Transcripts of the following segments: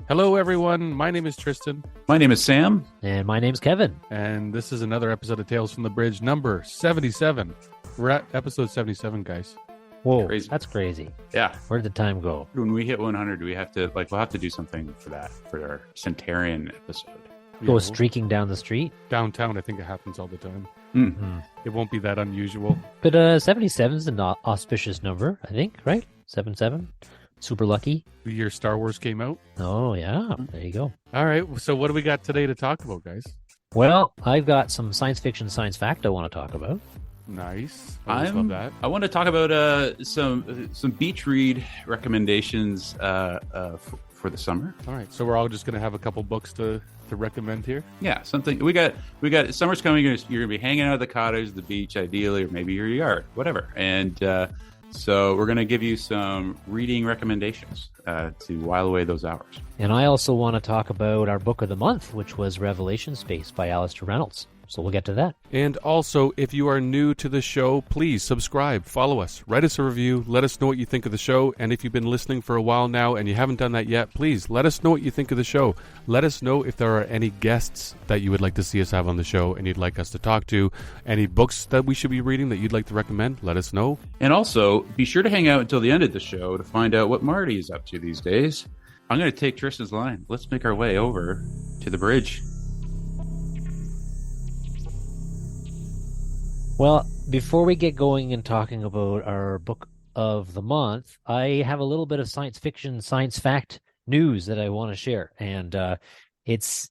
Hello, everyone. My name is Tristan, My name is Sam. And my name's Kevin. and this is another episode of Tales from the Bridge, number 77. We're at episode 77, guys. Whoa, Crazy. that's crazy. Yeah. Where'd the time go? When we hit 100, we'll have to do something for that, for our centenarian episode. Go Yeah, streaking down the street? downtown, I think it happens all the time. Hmm. It won't be that unusual. But 77 is an auspicious number, I think, right? 77? Super lucky. The year Star Wars came out. Oh, yeah. There you go. All right. So, what do we got today to talk about, guys? Well, I've got some science fiction, science fact I want to talk about. Nice. I always love that. I want to talk about some beach read recommendations for the summer. All right. So, we're all just going to have a couple books to recommend here. Yeah, something we got. Summer's coming. You're gonna be hanging out at the cottage, the beach, ideally, or maybe your yard, whatever. And so we're gonna give you some reading recommendations to while away those hours. And I also want to talk about our book of the month, which was Revelation Space by Alastair Reynolds. So we'll get to that. And also, if you are new to the show, please subscribe, follow us, write us a review, let us know what you think of the show. And if you've been listening for a while now and you haven't done that yet, please let us know what you think of the show. Let us know if there are any guests that you would like to see us have on the show and you'd like us to talk to. Any books that we should be reading that you'd like to recommend, let us know. And also, be sure to hang out until the end of the show to find out what Marty is up to these days. I'm going to take Tristan's line. Let's make our way over to the bridge. Well, before we get going and talking about our book of the month, I have a little bit of science fiction, science fact news that I want to share. And there's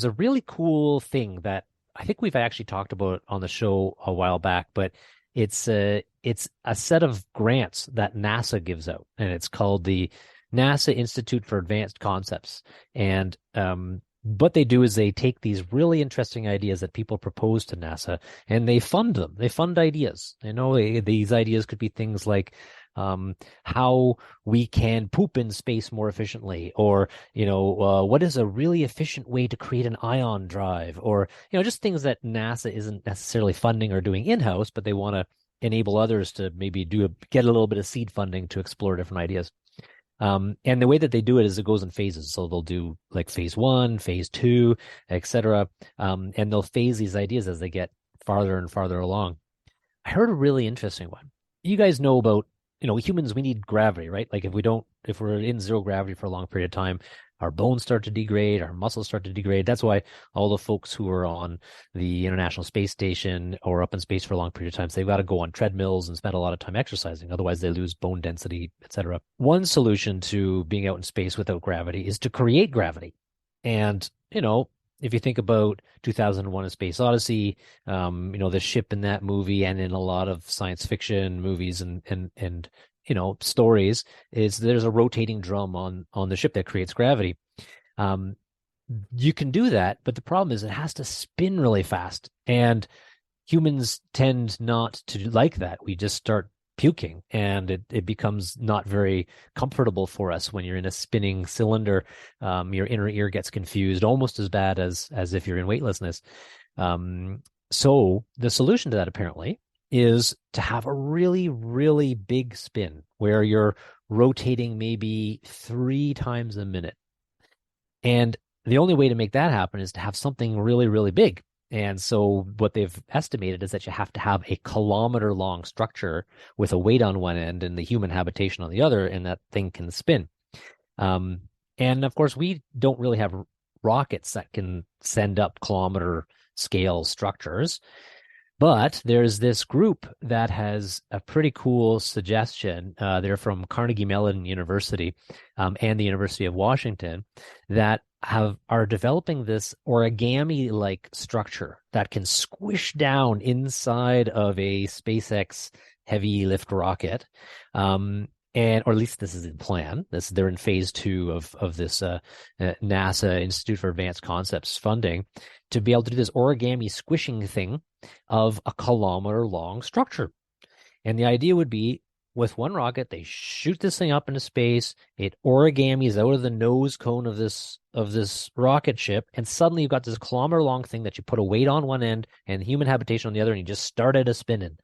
a really cool thing that I think we've actually talked about on the show a while back, but it's a set of grants that NASA gives out, and it's called the NASA Institute for Advanced Concepts. And what they do is they take these really interesting ideas that people propose to NASA and they fund them. They fund ideas. These ideas could be things like how we can poop in space more efficiently, or what is a really efficient way to create an ion drive, or just things that NASA isn't necessarily funding or doing in-house, but they want to enable others to maybe get a little bit of seed funding to explore different ideas. And the way that they do it is it goes in phases. So they'll do like phase 1, phase 2, etc. And they'll phase these ideas as they get farther and farther along. I heard a really interesting one. You guys know about, humans, we need gravity, right? Like if we're in zero gravity for a long period of time, our bones start to degrade, our muscles start to degrade. That's why all the folks who are on the International Space Station or up in space for a long period of time, they've got to go on treadmills and spend a lot of time exercising. Otherwise, they lose bone density, etc. One solution to being out in space without gravity is to create gravity. And, if you think about 2001: A Space Odyssey, the ship in that movie and in a lot of science fiction movies and stories, is there's a rotating drum on the ship that creates gravity. You can do that, but the problem is it has to spin really fast. And humans tend not to like that. We just start puking, and it becomes not very comfortable for us when you're in a spinning cylinder. Your inner ear gets confused, almost as bad as if you're in weightlessness. So the solution to that apparently is to have a really, really big spin where you're rotating maybe 3 times a minute. And the only way to make that happen is to have something really, really big. And so what they've estimated is that you have to have a kilometer-long structure with a weight on one end and the human habitation on the other, and that thing can spin. And of course, we don't really have rockets that can send up kilometer-scale structures. But there's this group that has a pretty cool suggestion. They're from Carnegie Mellon University and the University of Washington that are developing this origami-like structure that can squish down inside of a SpaceX heavy lift rocket. Or at least this is the plan. They're in phase 2 of this NASA Institute for Advanced Concepts funding to be able to do this origami squishing thing of a kilometer-long structure. And the idea would be, with one rocket, they shoot this thing up into space. It origamis out of the nose cone of this rocket ship, and suddenly you've got this kilometer-long thing that you put a weight on one end and human habitation on the other, and you just started a spinning,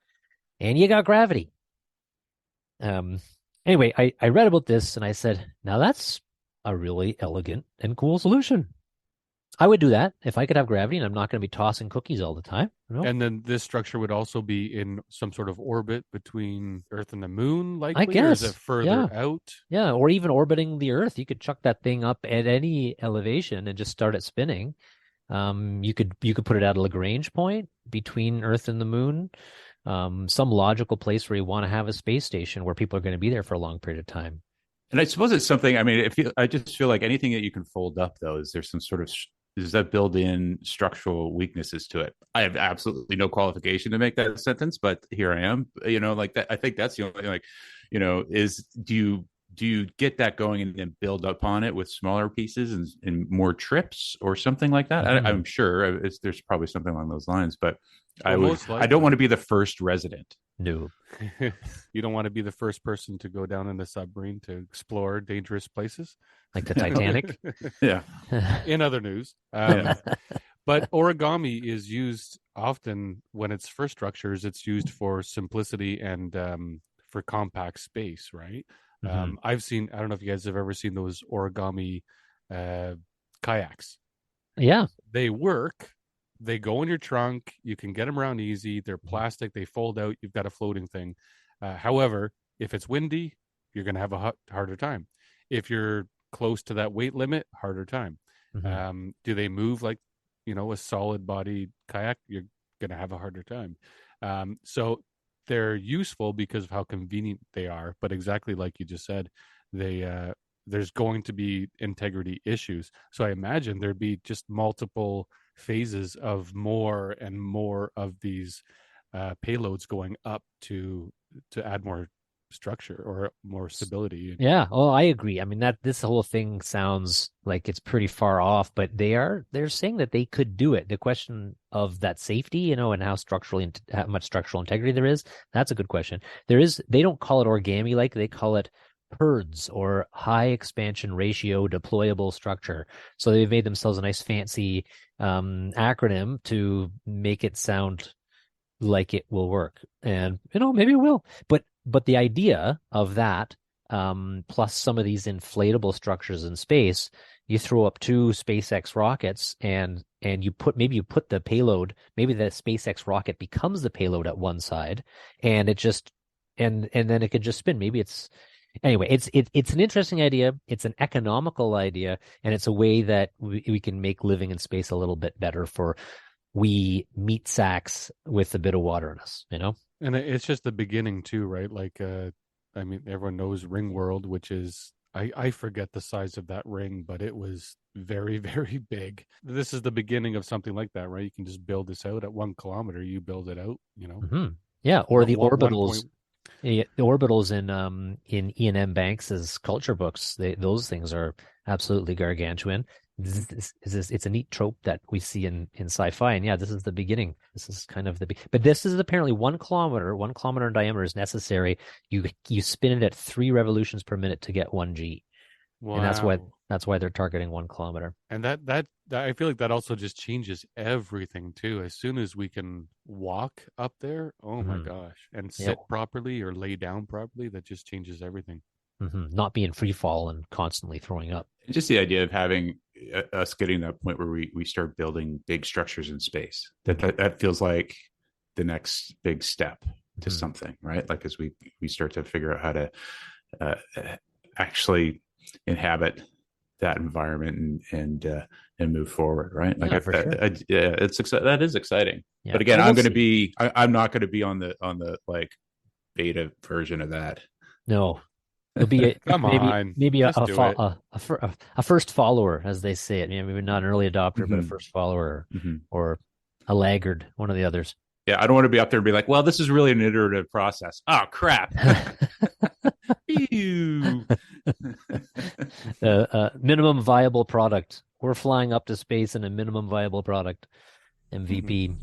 and you got gravity. Anyway, I read about this and I said, now that's a really elegant and cool solution. I would do that if I could have gravity and I'm not going to be tossing cookies all the time. And then this structure would also be in some sort of orbit between Earth and the Moon, I likely, or is it guess. further Yeah. out? Yeah. Or even orbiting the Earth. You could chuck that thing up at any elevation and just start it spinning. You could put it at a Lagrange point between Earth and the Moon. Some logical place where you want to have a space station where people are going to be there for a long period of time. And I suppose it's something. I mean, I just feel like anything that you can fold up, though, is there some sort of is that built-in structural weaknesses to it? I have absolutely no qualification to make that sentence, but here I am. Like that. I think that's the only like, is do you get that going and then build up on it with smaller pieces and more trips or something like that? I'm sure there's probably something along those lines, but I don't want to be the first resident. No. You don't want to be the first person to go down in a submarine to explore dangerous places, like the Titanic. Yeah. In other news, but origami is used often when it's for structures. It's used for simplicity and for compact space, right? I've seen. I don't know if you guys have ever seen those origami kayaks. Yeah, they work. They go in your trunk. You can get them around easy. They're plastic. They fold out. You've got a floating thing. However, if it's windy, you're going to have a harder time. If you're close to that weight limit, harder time. Do they move like, a solid body kayak? You're going to have a harder time. So they're useful because of how convenient they are. But exactly like you just said, there's going to be integrity issues. So I imagine there'd be just multiple phases of more and more of these payloads going up to add more structure or more stability. Yeah. Oh, I agree. I mean, this whole thing sounds like it's pretty far off, but they're saying that they could do it. The question of that safety, and how much structural integrity there is, that's a good question. They don't call it origami, like they call it PERDS, or high expansion ratio deployable structure. So they've made themselves a nice fancy acronym to make it sound like it will work. And maybe it will. But the idea of that, plus some of these inflatable structures in space, you throw up 2 SpaceX rockets and you put the payload, maybe the SpaceX rocket becomes the payload at one side, and it just and then it could just spin. Maybe it's Anyway, it's an interesting idea. It's an economical idea, and it's a way that we can make living in space a little bit better for we meat sacks with a bit of water in us, And it's just the beginning too, right? Like, I mean, everyone knows Ring World, which is, I forget the size of that ring, but it was very, very big. This is the beginning of something like that, right? You can just build this out at 1 kilometer. You build it out, Yeah, or the orbitals. The orbitals in Ian M. Banks's culture books, those things are absolutely gargantuan. It's a neat trope that we see in sci-fi, and yeah, this is the beginning. This is kind of but this is apparently 1 kilometer. 1 kilometer in diameter is necessary. You spin it at 3 revolutions per minute to get 1 G. Wow. And that's why they're targeting 1 kilometer. And that I feel like that also just changes everything too. As soon as we can walk up there, oh my gosh, and sit properly or lay down properly, that just changes everything. Not be in free fall and constantly throwing up. Just the idea of having us getting to that point where we start building big structures in space. That feels like the next big step to something, right? Like as we start to figure out how to actually inhabit that environment and move forward, right? Like for sure. That is exciting. Yeah. But again, I'm not going to be on the like beta version of that. No. It'll be maybe a first follower, as they say it. Maybe not an early adopter, but a first follower, or a laggard, one of the others. Yeah, I don't want to be up there and be like, well, this is really an iterative process. Oh, crap. Minimum viable product. We're flying up to space in a minimum viable product. MVP.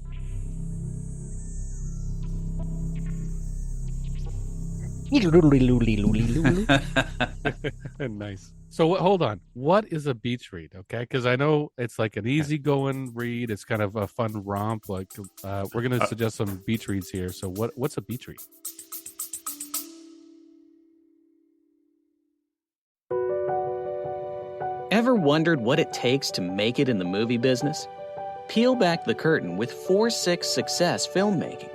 Nice. So hold on. What is a beach read? Okay, because I know it's like an easygoing read. It's kind of a fun romp. Like we're gonna suggest some beach reads here. So what's a beach read? Ever wondered what it takes to make it in the movie business? Peel back the curtain with 4-6 Success Filmmaking.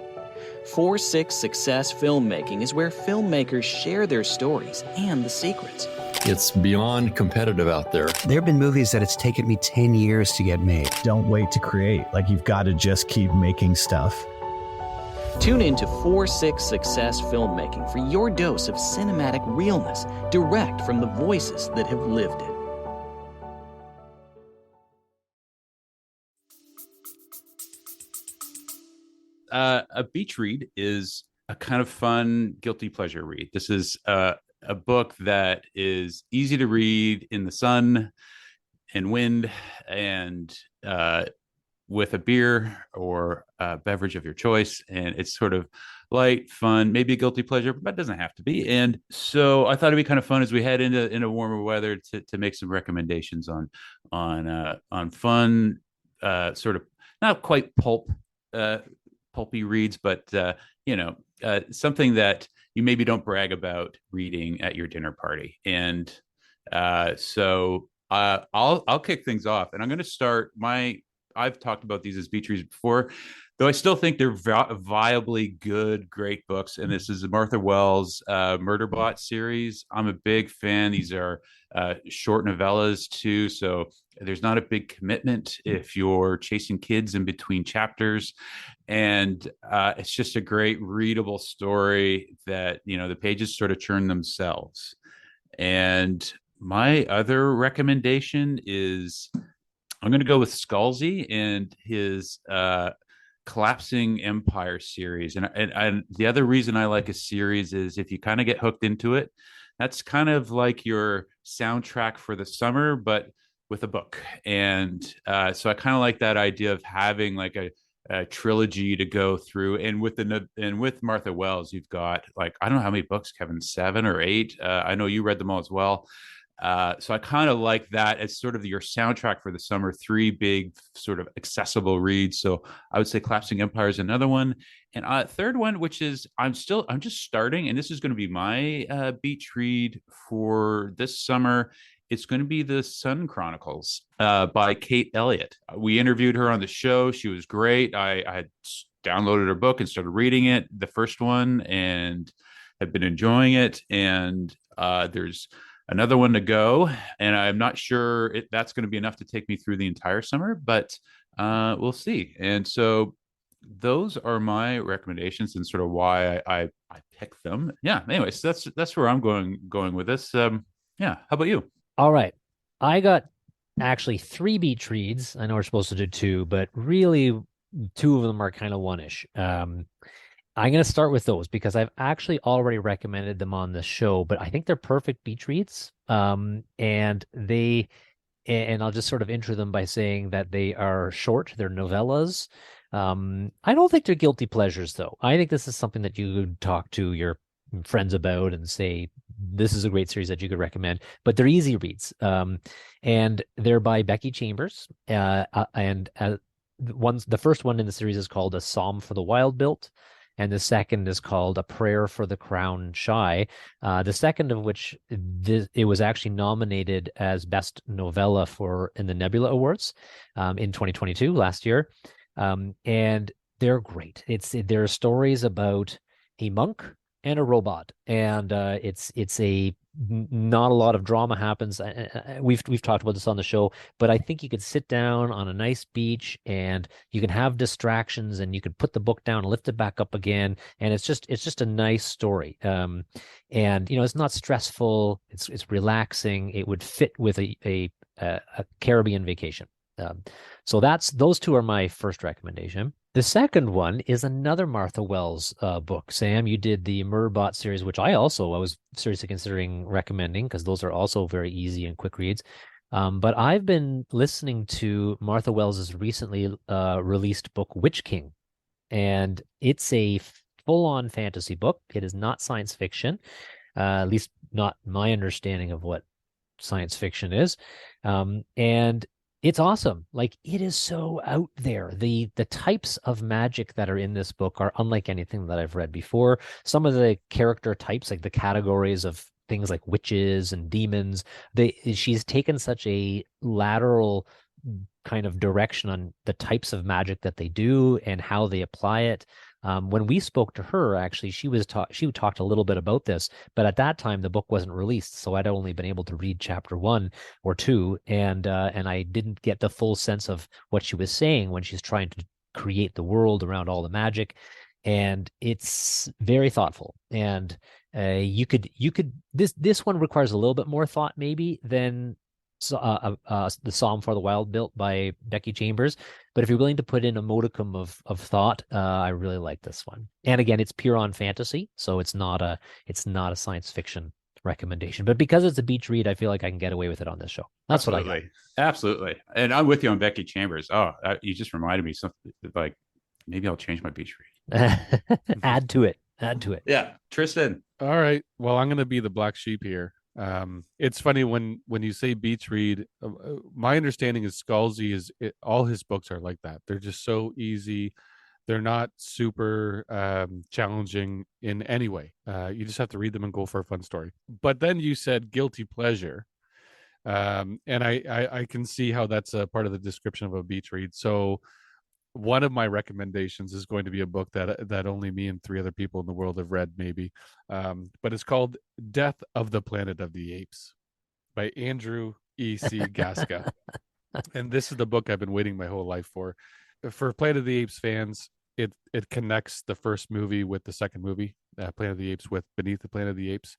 4-6 Success Filmmaking is where filmmakers share their stories and the secrets. It's beyond competitive out there. There have been movies that it's taken me 10 years to get made. Don't wait to create. Like, you've got to just keep making stuff. Tune into 4-6 Success Filmmaking for your dose of cinematic realness, direct from the voices that have lived it. A beach read is a kind of fun, guilty pleasure read. This is a book that is easy to read in the sun and wind and with a beer or a beverage of your choice. And it's sort of light, fun, maybe a guilty pleasure, but it doesn't have to be. And so I thought it'd be kind of fun as we head into warmer weather to make some recommendations on fun, sort of not quite pulpy reads, but something that you maybe don't brag about reading at your dinner party. And so I'll kick things off, and I'm going to start I've talked about these as beach reads before, though I still think they're viably good, great books. And this is the Martha Wells Murderbot series. I'm a big fan. These are short novellas too, so there's not a big commitment if you're chasing kids in between chapters. And it's just a great readable story that, the pages sort of churn themselves. And my other recommendation is I'm going to go with Scalzi and his Collapsing Empire series. And the other reason I like a series is if you kind of get hooked into it, that's kind of like your soundtrack for the summer, but with a book. And so I kind of like that idea of having like a trilogy to go through. And with Martha Wells, you've got like, I don't know how many books, Kevin, 7 or 8. I know you read them all as well. So I kind of like that as sort of your soundtrack for the summer, 3 big sort of accessible reads. So I would say Collapsing Empire is another one. And third one, which is I'm just starting, and this is going to be my beach read for this summer. It's going to be The Sun Chronicles by Kate Elliott. We interviewed her on the show. She was great. I had downloaded her book and started reading it, the first one, and have been enjoying it. And there's another one to go, and I'm not sure if that's going to be enough to take me through the entire summer, but we'll see. And so those are my recommendations and sort of why I picked them. Yeah. Anyways, that's where I'm going with this. Yeah. How about you? All right. I got actually 3 beach reads. I know we're supposed to do 2, but really 2 of them are kind of one-ish. I'm going to start with those because I've actually already recommended them on the show, but I think they're perfect beach reads. And I'll just sort of intro them by saying that they are short. They're novellas. I don't think they're guilty pleasures, though. I think this is something that you could talk to your friends about and say, this is a great series that you could recommend, but they're easy reads. And they're by Becky Chambers. The first one in the series is called A Psalm for the Wild-Built. And the second is called A Prayer for the Crown Shy. The second of which it was actually nominated as Best Novella in the Nebula Awards in 2022, last year. And they're great. There are stories about a monk and a robot, and not a lot of drama happens. We've talked about this on the show, but I think you could sit down on a nice beach and you can have distractions, and you could put the book down and lift it back up again, and it's just a nice story. And it's not stressful. It's relaxing. It would fit with a Caribbean vacation. So those 2 are my first recommendation. The second one is another Martha Wells book. Sam, you did the Murderbot series, which I was seriously considering recommending because those are also very easy and quick reads. But I've been listening to Martha Wells's recently released book, Witch King, and it's a full-on fantasy book. It is not science fiction, at least not my understanding of what science fiction is. And it's awesome. Like, it is so out there. The types of magic that are in this book are unlike anything that I've read before. Some of the character types, like the categories of things like witches and demons. She's taken such a lateral kind of direction on the types of magic that they do and how they apply it. When we spoke to her, actually, she talked a little bit about this, but at that time the book wasn't released, so I'd only been able to read chapter 1 or 2, and I didn't get the full sense of what she was saying when she's trying to create the world around all the magic. And it's very thoughtful. And this one requires a little bit more thought maybe than the Psalm for the Wild built by Becky Chambers. But if you're willing to put in a modicum of thought, I really like this one. And again, it's pure on fantasy, so it's not a science fiction recommendation. But because it's a beach read, I feel like I can get away with it on this show. That's Absolutely. what I got. Absolutely. And I'm with you on Becky Chambers. Oh, you just reminded me something like maybe I'll change my beach read. Add to it. Yeah. Tristan. All right. Well, I'm going to be the black sheep here. It's funny when you say beach read, my understanding is Scalzi all his books are like that. They're just so easy. They're not super challenging in any way. You just have to read them and go for a fun story. But then you said guilty pleasure. And I can see how that's a part of the description of a beach read. So one of my recommendations is going to be a book that only me and 3 other people in the world have read, maybe. But it's called Death of the Planet of the Apes by Andrew E.C. Gasca. And this is the book I've been waiting my whole life for. For Planet of the Apes fans, it connects the first movie with the second movie, Planet of the Apes with Beneath the Planet of the Apes,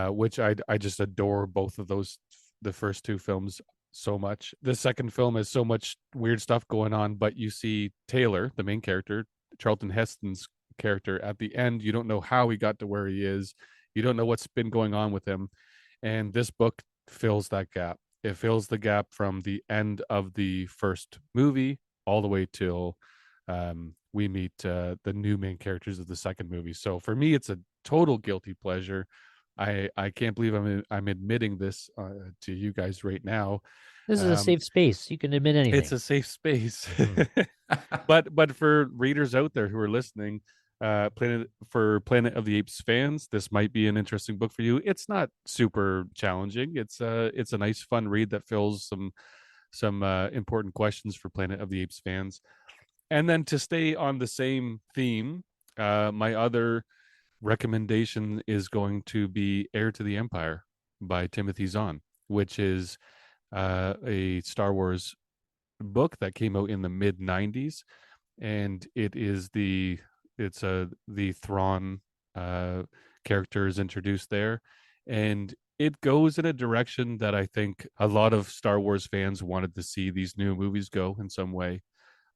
which I just adore both of those, the first 2 films so much. The second film has so much weird stuff going on, but you see Taylor, the main character, Charlton Heston's character, at the end. You don't know how he got to where he is. You don't know what's been going on with him. And this book fills that gap. It fills the gap from the end of the first movie all the way till we meet the new main characters of the second movie. So for me, it's a total guilty pleasure. I can't believe I'm admitting this to you guys right now. This is a safe space. You can admit anything. It's a safe space. But for readers out there who are listening, Planet of the Apes fans, this might be an interesting book for you. It's not super challenging. It's a nice, fun read that fills some important questions for Planet of the Apes fans. And then to stay on the same theme, my other recommendation is going to be Heir to the Empire by Timothy Zahn, which is a Star Wars book that came out in the mid 90s, and the Thrawn character is introduced there, and it goes in a direction that I think a lot of Star Wars fans wanted to see these new movies go in some way.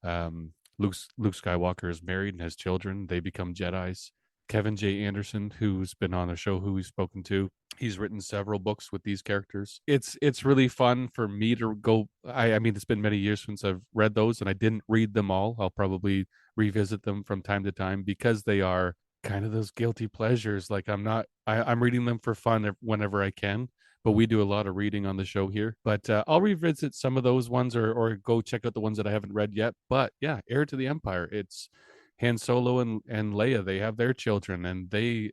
Luke Skywalker is married and has children. They become Jedis. Kevin J. Anderson, who's been on the show, who we've spoken to, he's written several books with these characters. It's really fun for me to go. I mean, it's been many years since I've read those, and I didn't read them all. I'll probably revisit them from time to time because they are kind of those guilty pleasures. Like I'm reading them for fun whenever I can. But we do a lot of reading on the show here. But I'll revisit some of those ones or go check out the ones that I haven't read yet. But yeah, Heir to the Empire. It's Han Solo and Leia. They have their children, and the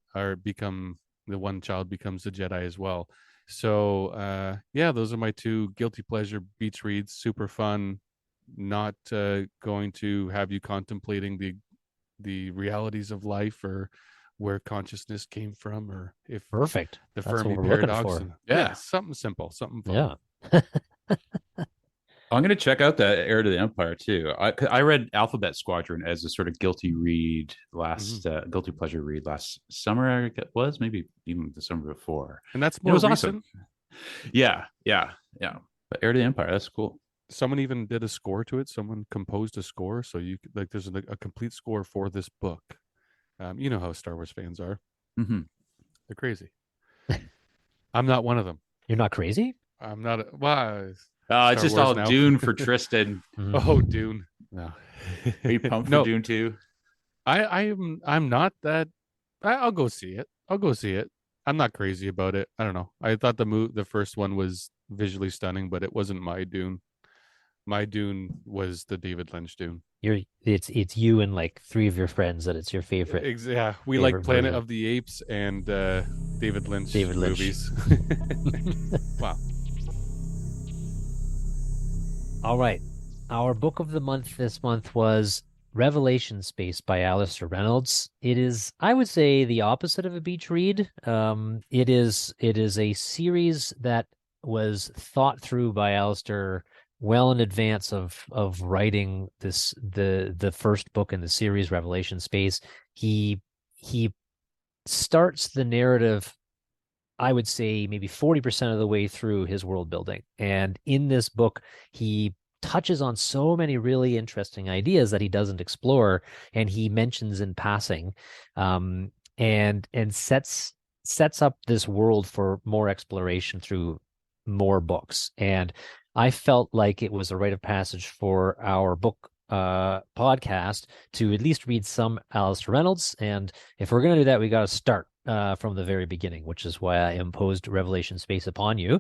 one child becomes a Jedi as well. So yeah, those are my 2 guilty pleasure beach reads. Super fun. Not going to have you contemplating the realities of life or where consciousness came from, or if perfect the That's Fermi what we're paradox. looking for. Yeah, something simple, something fun. Yeah. I'm going to check out that Heir to the Empire too. I read Alphabet Squadron as a sort of guilty pleasure read last summer. I think it was maybe even the summer before, And that's more it was recent. awesome. Yeah. But Heir to the Empire, that's cool. Someone even did a score to it. Someone composed a score, so you like there's a complete score for this book. You know how Star Wars fans are. Mm-hmm. They're crazy. I'm not one of them. You're not crazy? I'm not. Well, it's just Wars all now. Dune for Tristan. Oh, Dune. No. Are you pumped No. for Dune 2? I'm not that. I'll go see it. I'm not crazy about it. I don't know. I thought the first one was visually stunning, but it wasn't my Dune. My Dune was the David Lynch Dune. It's you and like 3 of your friends that it's your favorite. Yeah, we favorite like Planet version. of the Apes and David Lynch David Lynch. movies. Wow. All right. Our book of the month this month was Revelation Space by Alastair Reynolds. It is, I would say, the opposite of a beach read. It is a series that was thought through by Alastair well in advance of writing the first book in the series, Revelation Space. He starts the narrative, I would say, maybe 40% of the way through his world building. And in this book, he touches on so many really interesting ideas that he doesn't explore, and he mentions in passing, and sets up this world for more exploration through more books. And I felt like it was a rite of passage for our book podcast to at least read some Alastair Reynolds. And if we're going to do that, we got to start from the very beginning, which is why I imposed Revelation Space upon you.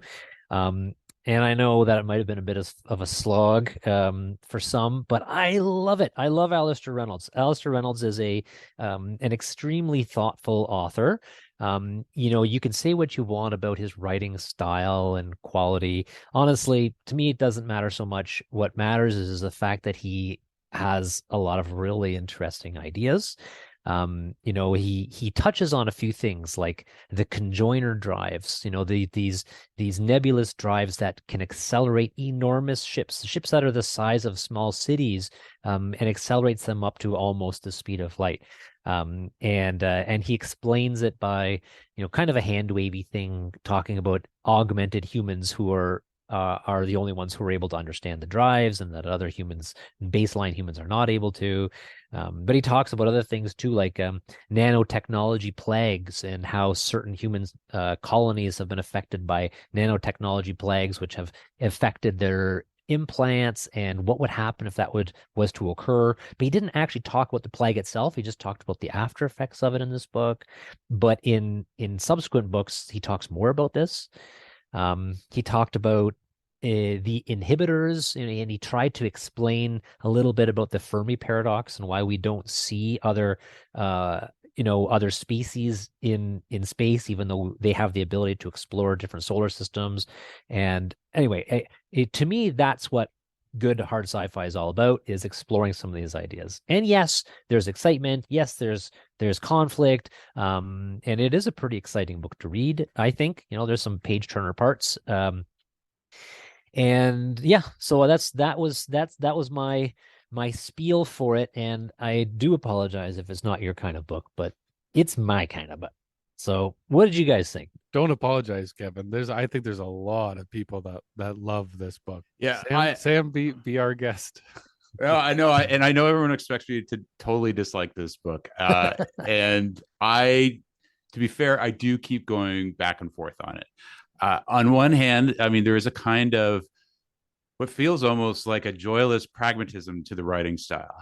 And I know that it might have been a bit of a slog for some, but I love it. I love Alastair Reynolds. Alastair Reynolds is an extremely thoughtful author. You can say what you want about his writing style and quality. Honestly, to me, it doesn't matter so much. What matters is the fact that he has a lot of really interesting ideas. He touches on a few things like the conjoiner drives, these nebulous drives that can accelerate enormous ships that are the size of small cities, and accelerates them up to almost the speed of light. And he explains it by, kind of a hand wavy thing, talking about augmented humans who are the only ones who are able to understand the drives, and that other humans, baseline humans, are not able to. But he talks about other things too, like nanotechnology plagues, and how certain human colonies have been affected by nanotechnology plagues, which have affected their implants, and what would happen if that was to occur. But he didn't actually talk about the plague itself. He just talked about the after effects of it in this book. But in subsequent books, he talks more about this. He talked about the inhibitors, and he tried to explain a little bit about the Fermi paradox and why we don't see other species in space, even though they have the ability to explore different solar systems. And anyway, to me, that's what good hard sci-fi is all about, is exploring some of these ideas. And yes, there's excitement. Yes, there's conflict. And it is a pretty exciting book to read, I think. There's some page turner parts. And yeah, so that was my spiel for it. And I do apologize if it's not your kind of book, but it's my kind of book. So what did you guys think? Don't apologize, Kevin. I think there's a lot of people that love this book. Yeah, Sam, be our guest. Well, I know, and I know everyone expects me to totally dislike this book. And to be fair, I do keep going back and forth on it. On one hand, I mean, there is a kind of what feels almost like a joyless pragmatism to the writing style,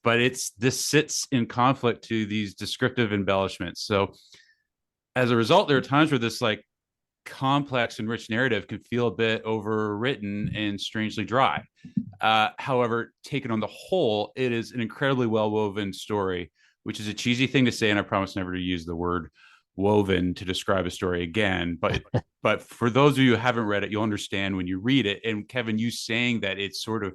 but this sits in conflict to these descriptive embellishments. So as a result, there are times where this like complex and rich narrative can feel a bit overwritten and strangely dry. However, taken on the whole, it is an incredibly well-woven story, which is a cheesy thing to say, and I promise never to use the word woven to describe a story again. But for those of you who haven't read it, you'll understand when you read it. And Kevin, you saying that it's sort of,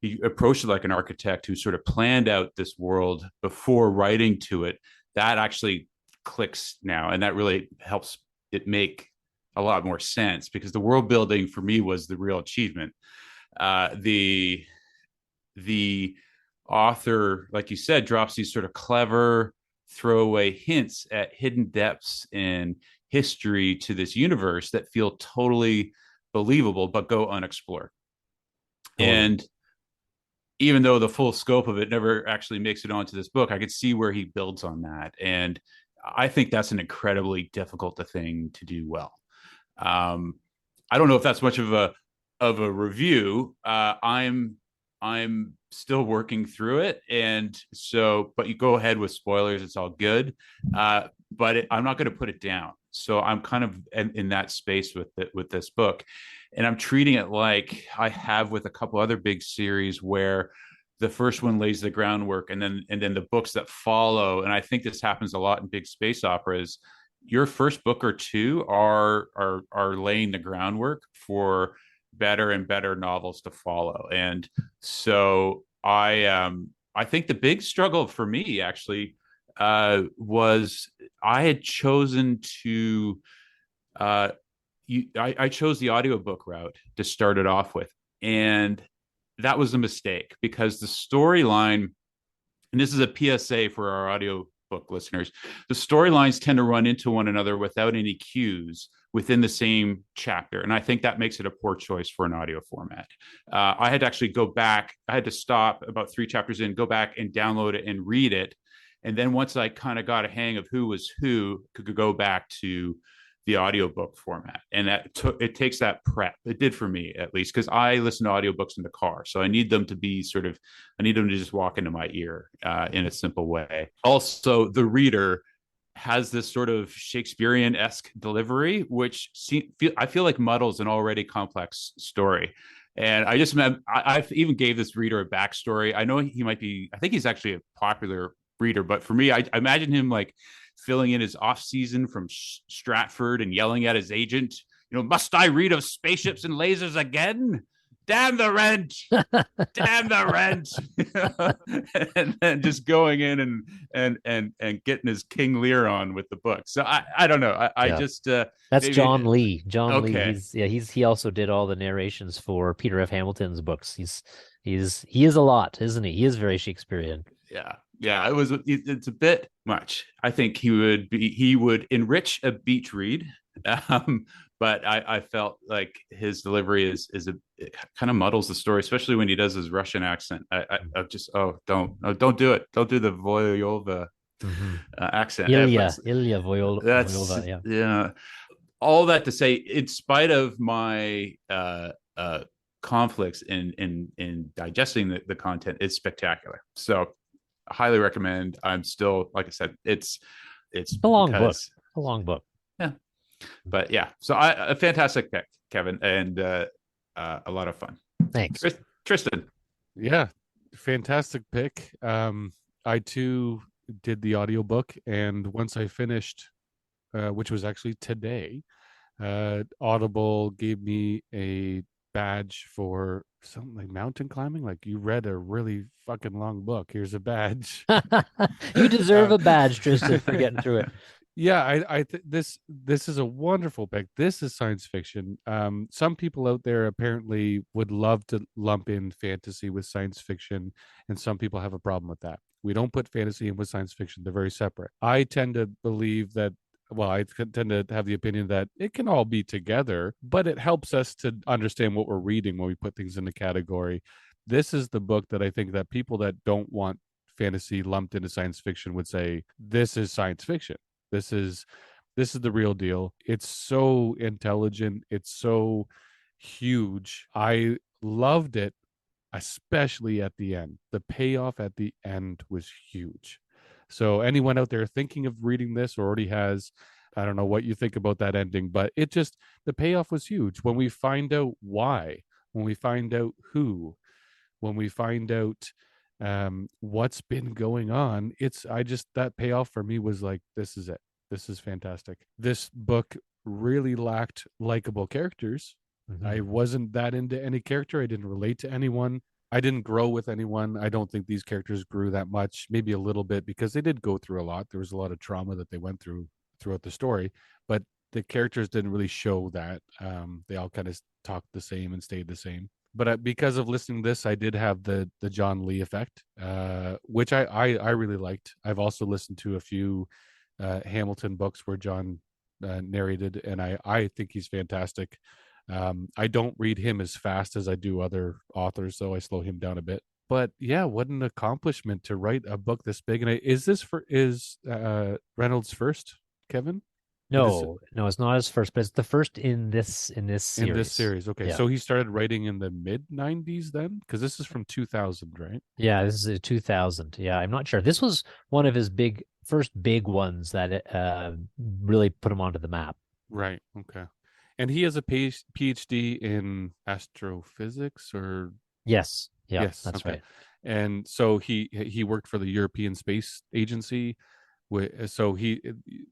he approached it like an architect who sort of planned out this world before writing to it. That actually clicks now, and that really helps it make a lot more sense, because the world building for me was the real achievement. The author, like you said, drops these sort of clever throwaway hints at hidden depths in history to this universe that feel totally believable but go unexplored. And even though the full scope of it never actually makes it onto this book, I could see where he builds on that. And I think that's an incredibly difficult thing to do well. I don't know if that's much of a review. I'm still working through it, and so, but you go ahead with spoilers. It's all good, but I'm not going to put it down. So I'm kind of in that space with this book, and I'm treating it like I have with a couple other big series where the first one lays the groundwork, and then the books that follow. And I think this happens a lot in big space operas. your first book or two are laying the groundwork for better and better novels to follow. And so I think the big struggle for me actually was I had chosen to I chose the audiobook route to start it off with. And that was a mistake because the storyline, and this is a PSA for our audiobook listeners, the storylines tend to run into one another without any cues within the same chapter. And I think that makes it a poor choice for an audio format. I had to actually go back, I had to stop about 3 chapters in, go back and download it and read it. And then once I kind of got a hang of who was who, could go back to the audiobook format. And it takes that prep. It did for me, at least, because I listen to audiobooks in the car. So I need them to be I need them to just walk into my ear in a simple way. Also, the reader has this sort of Shakespearean-esque delivery, which I feel like muddles an already complex story. And I even gave this reader a backstory. I know he might be, I think he's actually a popular reader, but for me, I imagine him like filling in his off season from Stratford and yelling at his agent, must I read of spaceships and lasers again? Damn the rent! Damn the rent! And then just going in and getting his King Lear on with the book. So I don't know. I just that's maybe... John Lee. John Lee. He also did all the narrations for Peter F. Hamilton's books. He is a lot, isn't he? He is very Shakespearean. Yeah, it's a bit much. I think he would enrich a beach read, but I felt like his delivery it kind of muddles the story, especially when he does his Russian accent. I just don't do it. Don't do the Voyova accent. Ilya Voyova. Yeah. All that to say, in spite of my conflicts in digesting the content, it's spectacular. So highly recommend. I'm still, like I said, it's a long book. A long book. Yeah. But yeah, so a fantastic pick, Kevin, and a lot of fun. Thanks. Tristan. Yeah, fantastic pick. I too did the audiobook, and once I finished, which was actually today, Audible gave me a badge for something like mountain climbing. Like, you read a really fucking long book, here's a badge. You deserve a badge, Tristan, for getting through it. Yeah, this is a wonderful pick. This is science fiction. Some people out there apparently would love to lump in fantasy with science fiction, and some people have a problem with that. We don't put fantasy in with science fiction. They're very separate. I tend to believe that, I tend to have the opinion that it can all be together, but it helps us to understand what we're reading when we put things in the category. This is the book that I think that people that don't want fantasy lumped into science fiction would say, this is science fiction. This is the real deal. It's so intelligent. It's so huge. I loved it, especially at the end. The payoff at the end was huge. So anyone out there thinking of reading this or already has, I don't know what you think about that ending, but the payoff was huge. When we find out why, when we find out who, when we find out what's been going on, that payoff for me was like, this is it. This is fantastic. This book really lacked likable characters. Mm-hmm. I wasn't that into any character. I didn't relate to anyone. I didn't grow with anyone. I don't think these characters grew that much, maybe a little bit, because they did go through a lot. There was a lot of trauma that they went through throughout the story, but the characters didn't really show that. They all kind of talked the same and stayed the same. But because of listening to this, I did have the John Lee effect, which I really liked. I've also listened to a few Hamilton books where John narrated, and I think he's fantastic. I don't read him as fast as I do other authors, so I slow him down a bit. But yeah, what an accomplishment to write a book this big. And is Reynolds first, Kevin? No, it's not his first, but it's the first in this series. In this series, okay. Yeah. So he started writing in the mid-90s then? Because this is from 2000, right? Yeah, this is 2000. Yeah, I'm not sure. This was one of his first big ones that really put him onto the map. Right, okay. And he has a PhD in astrophysics, or? Yes, yeah, yes, that's okay. Right. And so he worked for the European Space Agency. So he,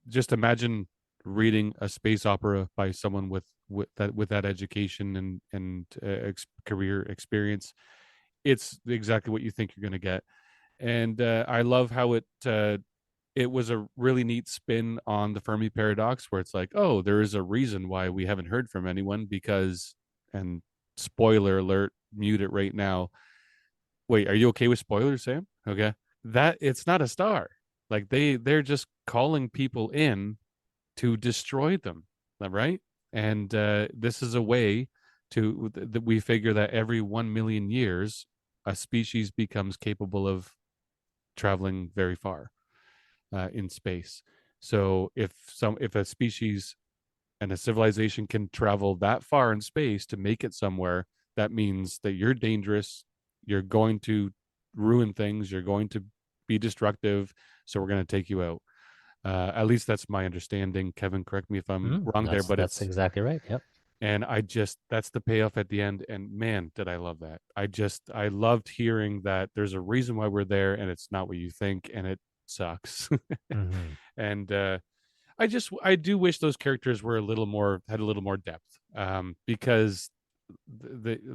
just imagine reading a space opera by someone with that education and career experience, it's exactly what you think you're going to get. And I love how it was a really neat spin on the Fermi paradox, where it's like, oh, there is a reason why we haven't heard from anyone because, and spoiler alert, mute it right now. Wait, are you okay with spoilers, Sam? Okay. That it's not a star. Like they're just calling people in to destroy them, right? And this is a way that we figure that every 1 million years, a species becomes capable of traveling very far in space. So if a species and a civilization can travel that far in space to make it somewhere, that means that you're dangerous, you're going to ruin things, you're going to be destructive, so we're going to take you out. At least that's my understanding. Kevin, correct me if I'm wrong there, but that's exactly right. Yep. And that's the payoff at the end. And man, did I love that. I loved hearing that there's a reason why we're there and it's not what you think, and it sucks. Mm-hmm. And I do wish those characters were had a little more depth, because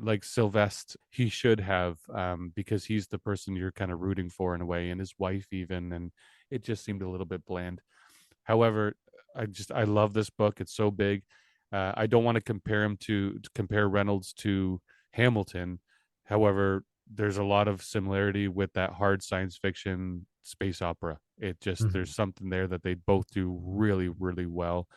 like Sylvester, he should have, because he's the person you're kind of rooting for in a way, and his wife even, and it just seemed a little bit bland. However, I love this book. It's so big. I don't want to compare Reynolds to Hamilton. However, there's a lot of similarity with that hard science fiction space opera. It just there's something there that they both do really, really well.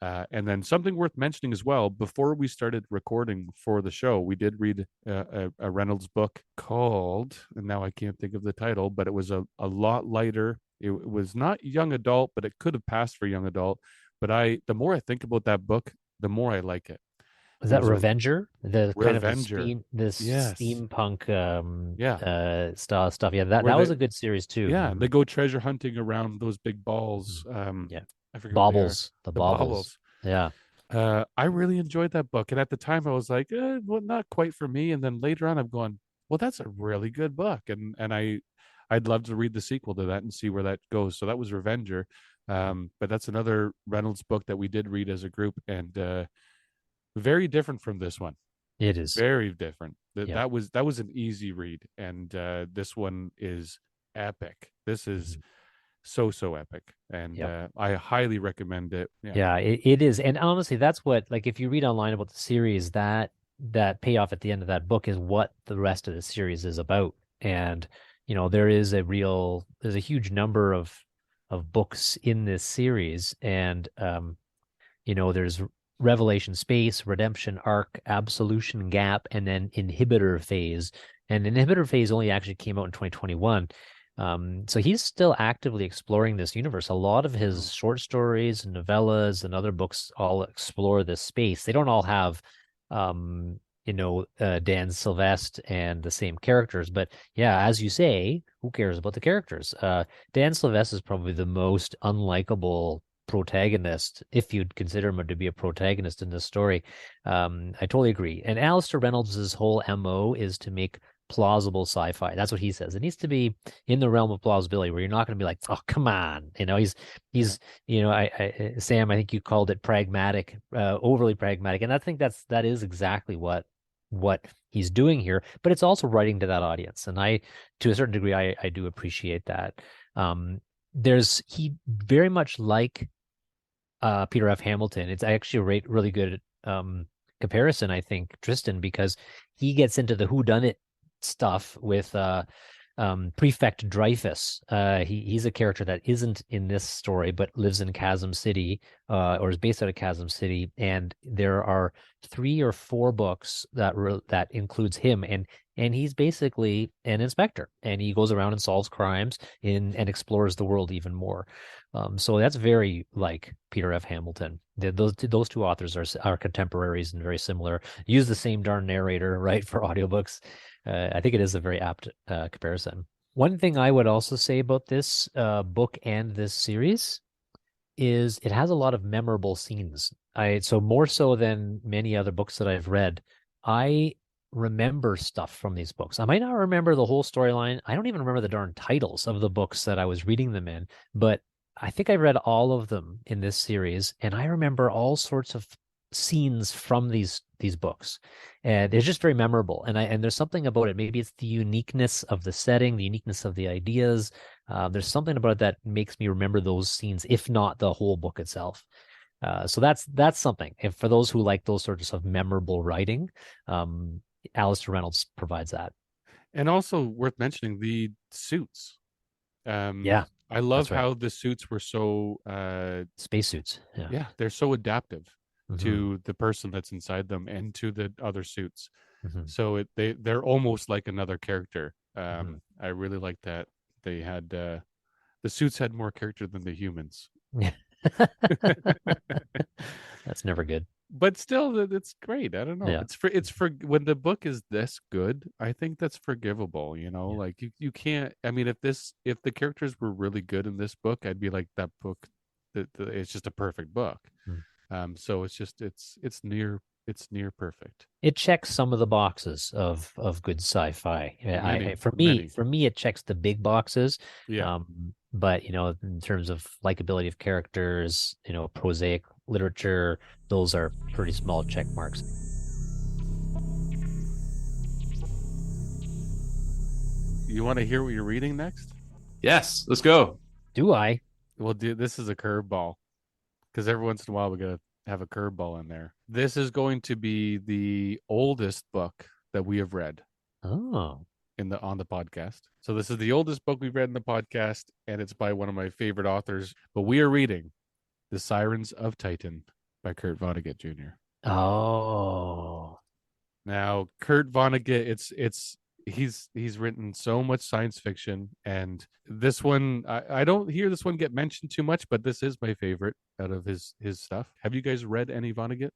And then something worth mentioning as well, before we started recording for the show, we did read a Reynolds book called, and now I can't think of the title, but it was a lot lighter. It was not young adult, but it could have passed for young adult. But the more I think about that book, the more I like it. Was that Revenger? The kind of Yes. steampunk style stuff. Yeah, Where that was a good series too. Yeah, they go treasure hunting around those big balls. Yeah. I forget Baubles. what The they are. baubles. Yeah. I really enjoyed that book, and at the time I was like, well, not quite for me. And then later on, I'm going, well, that's a really good book, and I'd love to read the sequel to that and see where that goes. So that was Revenger, but that's another Reynolds book that we did read as a group, and very different from this one. It is very different. Yeah. That was an easy read, and this one is epic. This is so epic, and I highly recommend it. Yeah, it is. And honestly, that's what, like, if you read online about the series, that payoff at the end of that book is what the rest of the series is about. And there's a huge number of books in this series, and there's Revelation Space, Redemption Arc, Absolution Gap, and then Inhibitor Phase. And Inhibitor Phase only actually came out in 2021. So he's still actively exploring this universe. A lot of his short stories and novellas and other books all explore this space. They don't all have, Dan Sylvester and the same characters, but yeah, as you say, who cares about the characters? Dan Sylvester is probably the most unlikable protagonist, if you'd consider him to be a protagonist in this story. I totally agree. And Alastair Reynolds' whole MO is to make plausible sci-fi. That's what he says. It needs to be in the realm of plausibility, where you're not going to be like, oh, come on. He's Sam, I think you called it pragmatic, overly pragmatic. And I think that is exactly what he's doing here, but it's also writing to that audience. And to a certain degree, I do appreciate that. He very much like Peter F. Hamilton. It's actually a really good comparison, I think, Tristan, because he gets into the whodunit stuff with Prefect Dreyfus. He's a character that isn't in this story, but lives in Chasm City, or is based out of Chasm City. And there are 3 or 4 books that includes him, and he's basically an inspector, and he goes around and solves crimes and explores the world even more. So that's very like Peter F. Hamilton. Those two authors are contemporaries and very similar. Use the same darn narrator, right, for audiobooks. I think it is a very apt comparison. One thing I would also say about this book and this series is it has a lot of memorable scenes. So more so than many other books that I've read, I remember stuff from these books. I might not remember the whole storyline. I don't even remember the darn titles of the books that I was reading them in, but I think I read all of them in this series, and I remember all sorts of scenes from these books, and they're just very memorable. And there's something about it. Maybe it's the uniqueness of the setting, the uniqueness of the ideas. There's something about it that makes me remember those scenes, if not the whole book itself. So that's something. And for those who like those sorts of memorable writing, Alastair Reynolds provides that. And also worth mentioning the suits. Yeah, I love that's right. how the suits were so Spacesuits. yeah, they're so adaptive Mhm. to the person that's inside them and to the other suits. Mhm. So they're almost like another character. Mhm. I really like that they had the suits had more character than the humans. That's never good. But still, it's great. I don't know. Yeah. It's for when the book is this good, I think that's forgivable. You know, Yeah. like you can't. I mean, if the characters were really good in this book, I'd be like that book. It's just a perfect book. So it's near perfect. It checks some of the boxes of good sci-fi. Many. For me, it checks the big boxes. Yeah. But in terms of likability of characters, prosaic literature, those are pretty small check marks. You want to hear what you're reading next? Yes, let's go. Do I? Well, this is a curveball because every once in a while we gotta have a curveball in there. This is going to be the oldest book that we have read. Oh. On the podcast. So this is the oldest book we've read in the podcast, and it's by one of my favorite authors. But we are reading The Sirens of Titan by Kurt Vonnegut Jr. Oh. Now, Kurt Vonnegut, he's written so much science fiction, and this one I don't hear this one get mentioned too much, but this is my favorite out of his stuff. Have you guys read any Vonnegut?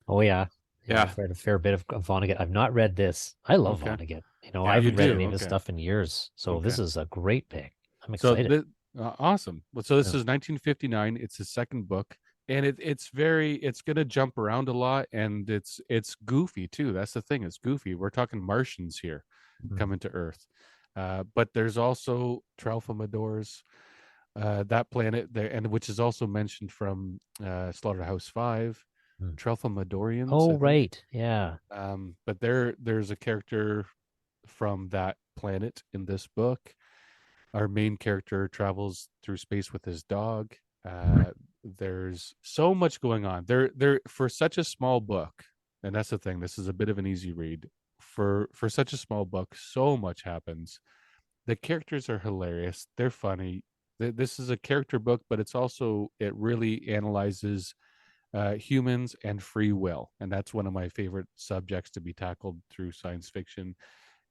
Oh yeah. Yeah. I've read a fair bit of Vonnegut. I've not read this. I love Vonnegut. I haven't read any of his stuff in years. So this is a great pick. I'm excited. Awesome. So this is 1959. It's his second book, and it's going to jump around a lot, and it's goofy too. That's the thing. It's goofy. We're talking Martians here coming to Earth. But there's also Tralfamadors, that planet there, and which is also mentioned from Slaughterhouse-5. Tralfamadorians. Oh, right. Yeah. But there's a character from that planet in this book. Our main character travels through space with his dog. There's so much going on. There for such a small book, and that's the thing. This is a bit of an easy read. For such a small book, so much happens. The characters are hilarious. They're funny. This is a character book, but it really analyzes humans and free will, and that's one of my favorite subjects to be tackled through science fiction.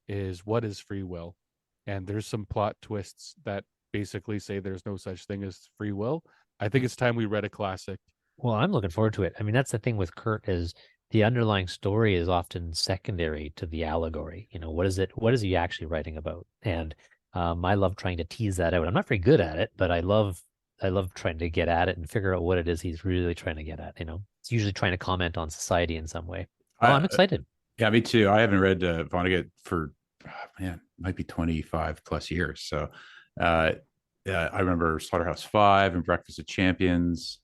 Is what is free will? And there's some plot twists that basically say there's no such thing as free will. I think it's time we read a classic. Well, I'm looking forward to it. I mean, that's the thing with Kurt is the underlying story is often secondary to the allegory. What is he actually writing about? And I love trying to tease that out. I'm not very good at it, but I love trying to get at it and figure out what it is he's really trying to get at. It's usually trying to comment on society in some way. I'm excited. Yeah, me too. I haven't read Vonnegut for, might be 25 plus years. So I remember Slaughterhouse-5 and Breakfast of Champions.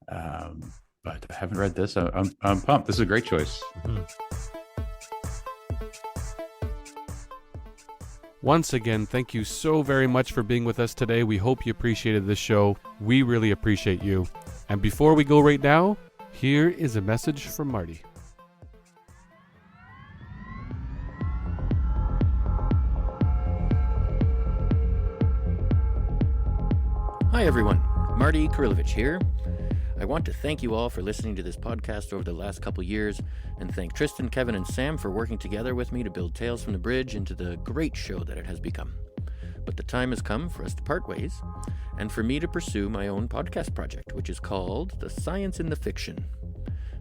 But I haven't read this. I'm pumped. This is a great choice. Mm-hmm. Once again, thank you so very much for being with us today. We hope you appreciated this show. We really appreciate you. And before we go right now, here is a message from Marty. Hi everyone, Marty Kurilovich here. I want to thank you all for listening to this podcast over the last couple years, and thank Tristan, Kevin, and Sam for working together with me to build Tales from the Bridge into the great show that it has become. But the time has come for us to part ways, and for me to pursue my own podcast project, which is called The Science in the Fiction.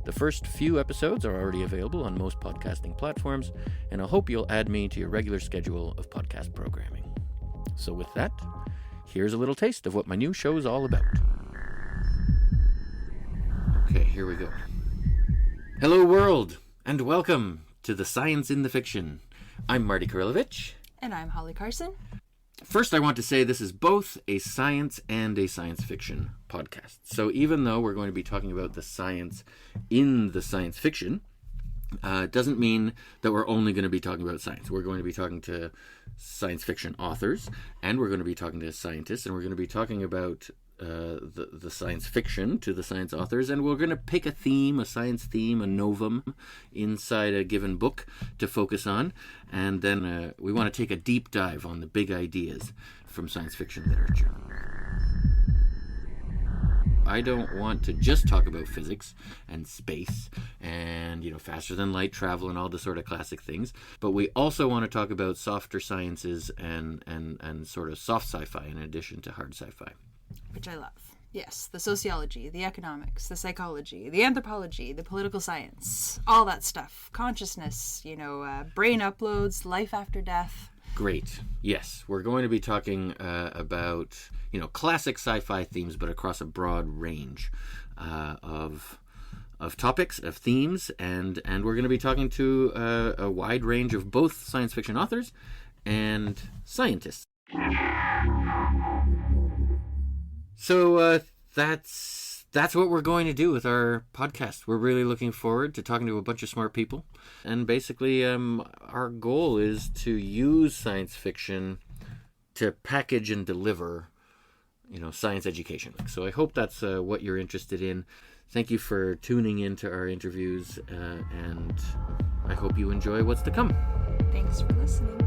The first few episodes are already available on most podcasting platforms, and I hope you'll add me to your regular schedule of podcast programming. So with that, here's a little taste of what my new show's all about. Okay, here we go. Hello world, and welcome to The Science in the Fiction. I'm Marty Kurilovich. And I'm Holly Carson. First, I want to say this is both a science and a science fiction podcast. So even though we're going to be talking about the science in the science fiction, it doesn't mean that we're only going to be talking about science. We're going to be talking to science fiction authors, and we're going to be talking to scientists, and we're going to be talking about the science fiction to the science authors, and we're going to pick a theme, a science theme, a novum inside a given book to focus on, and then we want to take a deep dive on the big ideas from science fiction literature. I don't want to just talk about physics and space and, faster than light travel and all the sort of classic things, but we also want to talk about softer sciences and sort of soft sci-fi in addition to hard sci-fi. Which I love. Yes, the sociology, the economics, the psychology, the anthropology, the political science, all that stuff. Consciousness, brain uploads, life after death. Great. Yes, we're going to be talking about, classic sci-fi themes, but across a broad range of topics, of themes, and we're going to be talking to a wide range of both science fiction authors and scientists. So that's what we're going to do with our podcast. We're really looking forward to talking to a bunch of smart people. And basically, our goal is to use science fiction to package and deliver, science education. So I hope that's what you're interested in. Thank you for tuning in to our interviews, and I hope you enjoy what's to come. Thanks for listening.